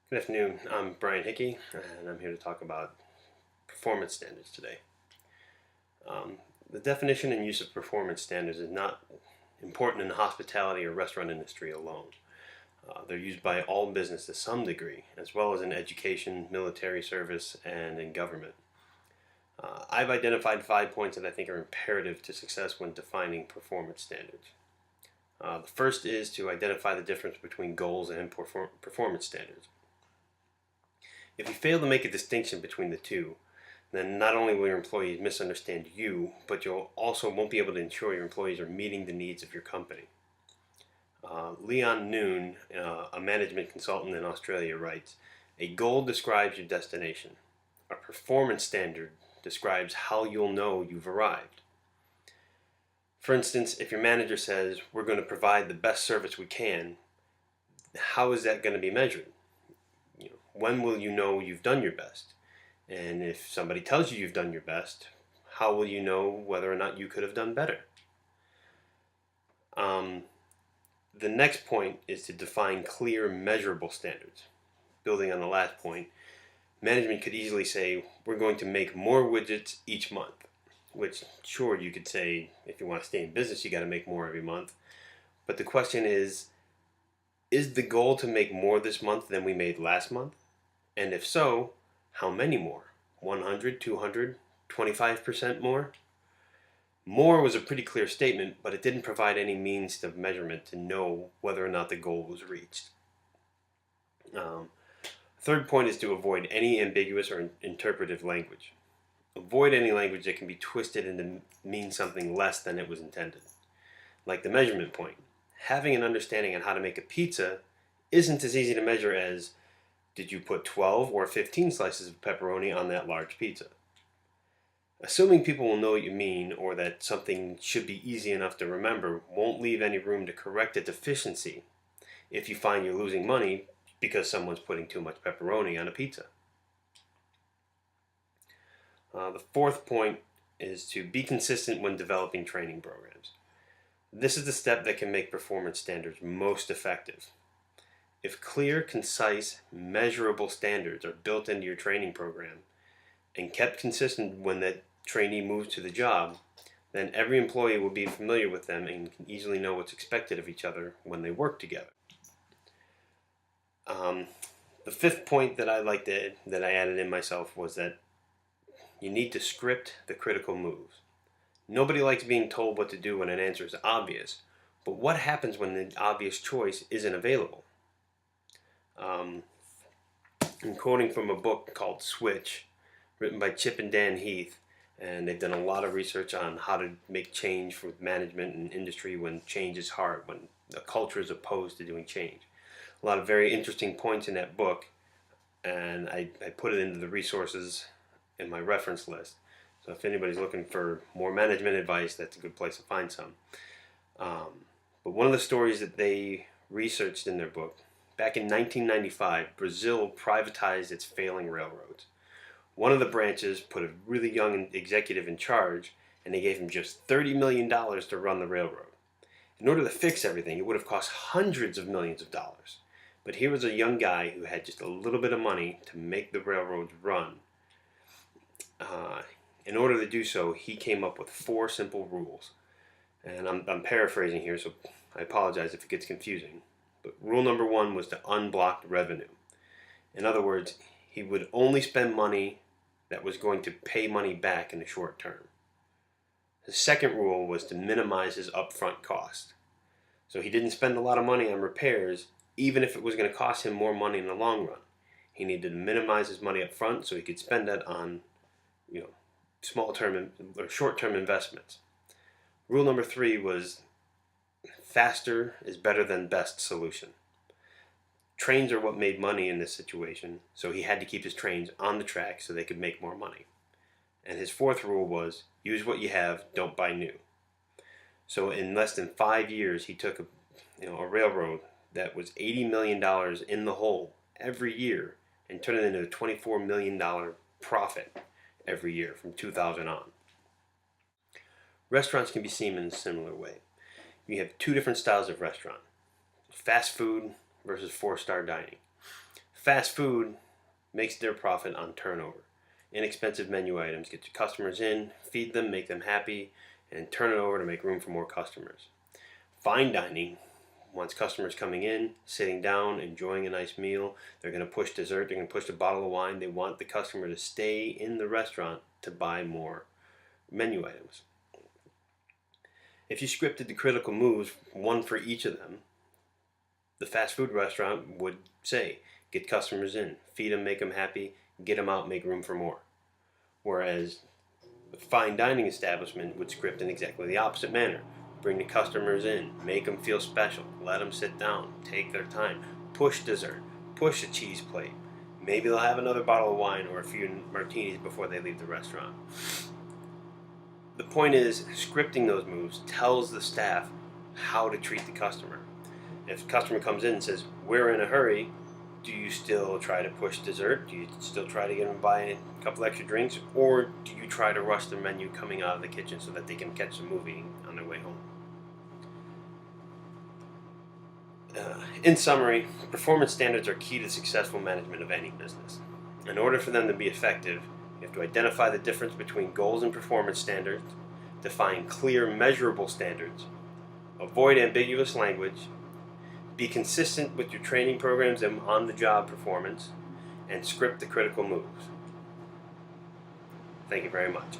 Good afternoon. I'm Brian Hickey, and I'm here to talk about performance standards today. The definition and use of performance standards is not important in the hospitality or restaurant industry alone. They're used by all business to some degree, as well as in education, military service, and in government. I've identified 5 points that I think are imperative to success when defining performance standards. The first is to identify the difference between goals and performance standards. If you fail to make a distinction between the two, then not only will your employees misunderstand you, but you also won't be able to ensure your employees are meeting the needs of your company. Leon Noon, a management consultant in Australia, writes, "A goal describes your destination. A performance standard describes how you'll know you've arrived." For instance, if your manager says, "We're going to provide the best service we can," how is that going to be measured? When will you know you've done your best? And if somebody tells you you've done your best, how will you know whether or not you could have done better? The next point is to define clear, measurable standards. Building on the last point, management could easily say, "We're going to make more widgets each month," which, sure, you could say if you want to stay in business, you got to make more every month. But the question is the goal to make more this month than we made last month? And if so, how many more? 100, 200, 25% more? More was a pretty clear statement, but it didn't provide any means of measurement to know whether or not the goal was reached. Third point is to avoid any ambiguous or interpretive language. Avoid any language that can be twisted and to mean something less than it was intended. Like the measurement point. Having an understanding on how to make a pizza isn't as easy to measure as, did you put 12 or 15 slices of pepperoni on that large pizza? Assuming people will know what you mean or that something should be easy enough to remember won't leave any room to correct a deficiency if you find you're losing money because someone's putting too much pepperoni on a pizza. The fourth point is to be consistent when developing training programs. This is the step that can make performance standards most effective. If clear, concise, measurable standards are built into your training program and kept consistent when that trainee moves to the job, then every employee will be familiar with them and can easily know what's expected of each other when they work together. The fifth point that I added in myself was that you need to script the critical moves. Nobody likes being told what to do when an answer is obvious, but what happens when the obvious choice isn't available? I'm quoting from a book called Switch, written by Chip and Dan Heath, and they've done a lot of research on how to make change with management and industry when change is hard, when the culture is opposed to doing change. A lot of very interesting points in that book, and I put it into the resources in my reference list. So if anybody's looking for more management advice, that's a good place to find some. But one of the stories that they researched in their book, back in 1995, Brazil privatized its failing railroads. One of the branches put a really young executive in charge, and they gave him just $30 million to run the railroad. In order to fix everything, it would have cost hundreds of millions of dollars. But here was a young guy who had just a little bit of money to make the railroads run. In order to do so, he came up with 4 simple rules. And I'm paraphrasing here, so I apologize if it gets confusing. But rule number 1 was to unblock revenue. In other words, he would only spend money that was going to pay money back in the short term. The second rule was to minimize his upfront cost. So he didn't spend a lot of money on repairs, even if it was going to cost him more money in the long run. He needed to minimize his money up front so he could spend that on, small-term or short-term investments. Rule number 3 was faster is better than best solution. Trains are what made money in this situation, so he had to keep his trains on the track so they could make more money. And his 4th rule was use what you have, don't buy new. So in less than 5 years, he took a railroad that was $80 million in the hole every year and turned it into a $24 million profit every year from 2000 on. Restaurants can be seen in a similar way. You have 2 different styles of restaurant: fast food versus 4-star dining. Fast food makes their profit on turnover. Inexpensive menu items get your customers in, feed them, make them happy, and turn it over to make room for more customers. Fine dining wants customers coming in, sitting down, enjoying a nice meal. They're going to push dessert, they're going to push a bottle of wine. They want the customer to stay in the restaurant to buy more menu items. If you scripted the critical moves, one for each of them, the fast food restaurant would say, get customers in, feed them, make them happy, get them out, make room for more. Whereas the fine dining establishment would script in exactly the opposite manner. Bring the customers in, make them feel special, let them sit down, take their time, push dessert, push a cheese plate. Maybe they'll have another bottle of wine or a few martinis before they leave the restaurant. The point is, scripting those moves tells the staff how to treat the customer. If a customer comes in and says, we're in a hurry, do you still try to push dessert? Do you still try to get them to buy a couple extra drinks? Or do you try to rush their menu coming out of the kitchen so that they can catch the movie on their way home? In summary, performance standards are key to successful management of any business. In order for them to be effective, you have to identify the difference between goals and performance standards, define clear, measurable standards, avoid ambiguous language, be consistent with your training programs and on-the-job performance, and script the critical moves. Thank you very much.